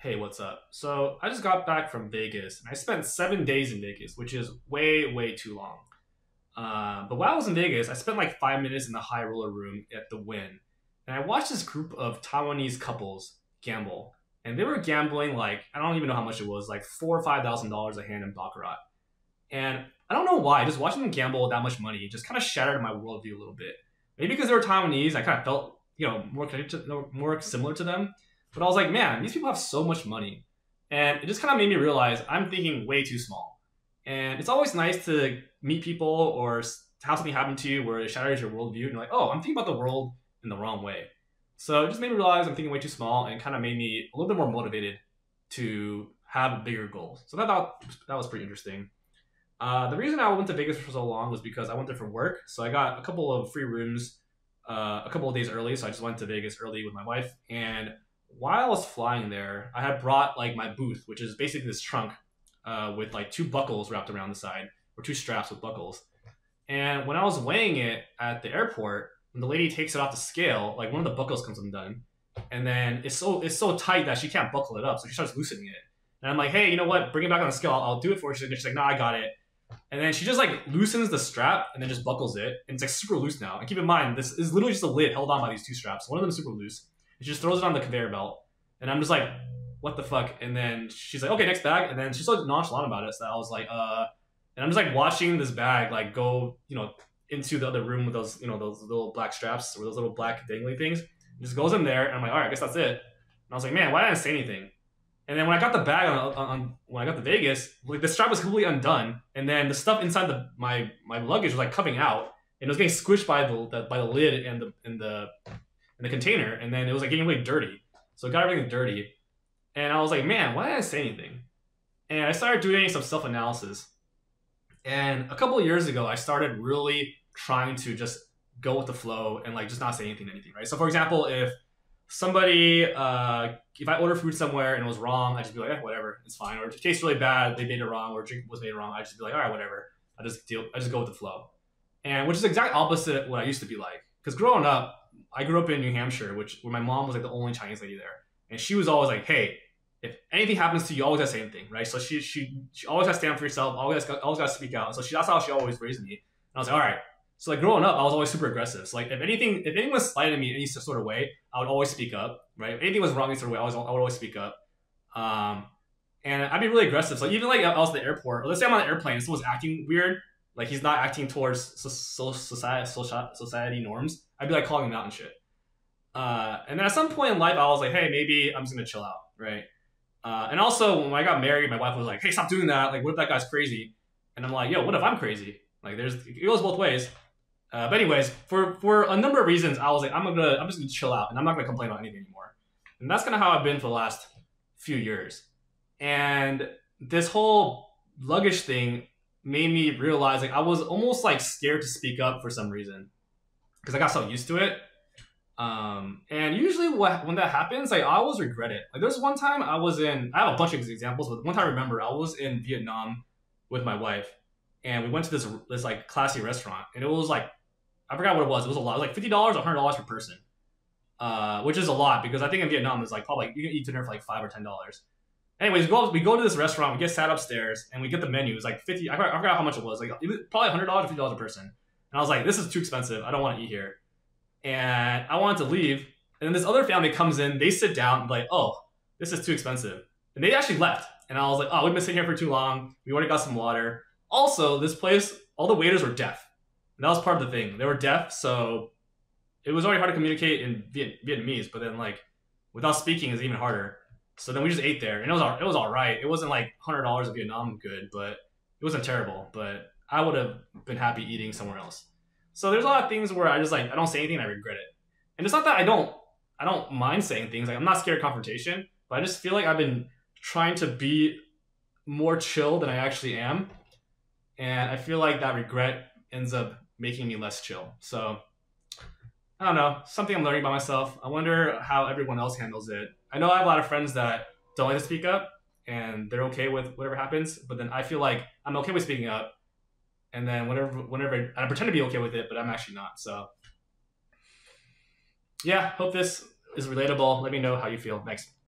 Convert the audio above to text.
Hey, what's up? So I just got back from Vegas and I spent 7 days in Vegas, which is way, way too long. But while I was in Vegas, I spent like 5 minutes in the high roller room at the Wynn, and I watched this group of Taiwanese couples gamble, and they were gambling like I don't even know how much it was, like $4 or $5,000 a hand in baccarat. And I don't know why, just watching them gamble that much money just kind of shattered my worldview a little bit. Maybe because they were Taiwanese, I kind of felt more connected, more similar to them. But I was like, man, these people have so much money, and it just kind of made me realize I'm thinking way too small. And it's always nice to meet people or have something happen to you where it shatters your worldview, and you're like, oh, I'm thinking about the world in the wrong way. So it just made me realize I'm thinking way too small, and kind of made me a little bit more motivated to have bigger goals. So that was pretty interesting. The reason I went to Vegas for so long was because I went there for work. So I got a couple of free rooms a couple of days early. So I just went to Vegas early with my wife. And while I was flying there, I had brought like my booth, which is basically this trunk with like two buckles wrapped around the side, or two straps with buckles. And when I was weighing it at the airport, when the lady takes it off the scale, like one of the buckles comes undone, and then it's so tight that she can't buckle it up, so she starts loosening it. And I'm like, hey, you know what? Bring it back on the scale. I'll do it for you. She's like, no, I got it. And then she just like loosens the strap and then just buckles it, and it's like super loose now. And keep in mind, this is literally just a lid held on by these two straps. One of them is super loose. And she just throws it on the conveyor belt, and I'm just like, what the fuck? And then she's like, okay, next bag. And then she's so nonchalant about it, so I was like, and I'm just like watching this bag like go, into the other room with those, those little black straps or those little black dangly things. It just goes in there, and I'm like, all right, I guess that's it. And I was like, man, why didn't I say anything? And then when I got the bag on when I got to Vegas, like the strap was completely undone, and then the stuff inside my luggage was like coming out, and it was getting squished by the lid and the container, and then it was like getting really dirty. So it got everything dirty, and I was like, man, why didn't I say anything? And I started doing some self analysis, and a couple of years ago, I started really trying to just go with the flow and like just not say anything to anything, right? So for example, if somebody if I order food somewhere and it was wrong, I just be like, whatever, it's fine. Or if it tastes really bad, they made it wrong, or drink was made wrong, I just be like, all right, whatever. I just go with the flow. And which is the exact opposite of what I used to be like. Because growing up, I grew up in New Hampshire, where my mom was like the only Chinese lady there. And she was always like, hey, if anything happens to you, you always gotta say anything, right? So she always has to stand for yourself, always gotta speak out. So that's how she always raised me. And I was like, all right. So like growing up, I was always super aggressive. So like if anything was slighted me in any sort of way, I would always speak up, right? If anything was wrong in any sort of way, I would always speak up. Um, and I'd be really aggressive. So even like I was at the airport, or let's say I'm on an airplane and someone's acting weird, like he's not acting towards society norms, I'd be like calling him out and shit. And then at some point in life, I was like, hey, maybe I'm just gonna chill out, right? And also when I got married, my wife was like, hey, stop doing that. Like, what if that guy's crazy? And I'm like, yo, what if I'm crazy? Like, it goes both ways. But anyways, for a number of reasons, I was like, I'm just gonna chill out, and I'm not gonna complain about anything anymore. And that's kind of how I've been for the last few years. And this whole luggage thing made me realize like I was almost like scared to speak up for some reason because I got so used to it. And usually when that happens, like I always regret it. Like there's one time I have a bunch of examples, but one time I remember I was in Vietnam with my wife, and we went to this like classy restaurant, and it was like I forgot what it was. It was a lot. It was like $50, $100 per person, which is a lot because I think in Vietnam it's like probably you can eat dinner for like $5 or $10. Anyways, we go to this restaurant, we get sat upstairs, and we get the menu. It's like 50. I forgot how much it was. Like it was probably $100 or $50 a person. And I was like, this is too expensive. I don't want to eat here. And I wanted to leave. And then this other family comes in. They sit down, and like, oh, this is too expensive. And they actually left. And I was like, oh, we've been sitting here for too long. We already got some water. Also, this place, all the waiters were deaf. And that was part of the thing. They were deaf, so it was already hard to communicate in Vietnamese. But then, like, without speaking is even harder. So then we just ate there, and it was all right. It wasn't like $100 in Vietnam good, but it wasn't terrible. But I would have been happy eating somewhere else. So there's a lot of things where I just like I don't say anything and I regret it. And it's not that I don't mind saying things. Like I'm not scared of confrontation, but I just feel like I've been trying to be more chill than I actually am. And I feel like that regret ends up making me less chill. So I don't know, something I'm learning about myself. I wonder how everyone else handles it. I know I have a lot of friends that don't like to speak up and they're okay with whatever happens, but then I feel like I'm okay with speaking up, and then whenever I pretend to be okay with it, but I'm actually not. So yeah, hope this is relatable. Let me know how you feel. Thanks.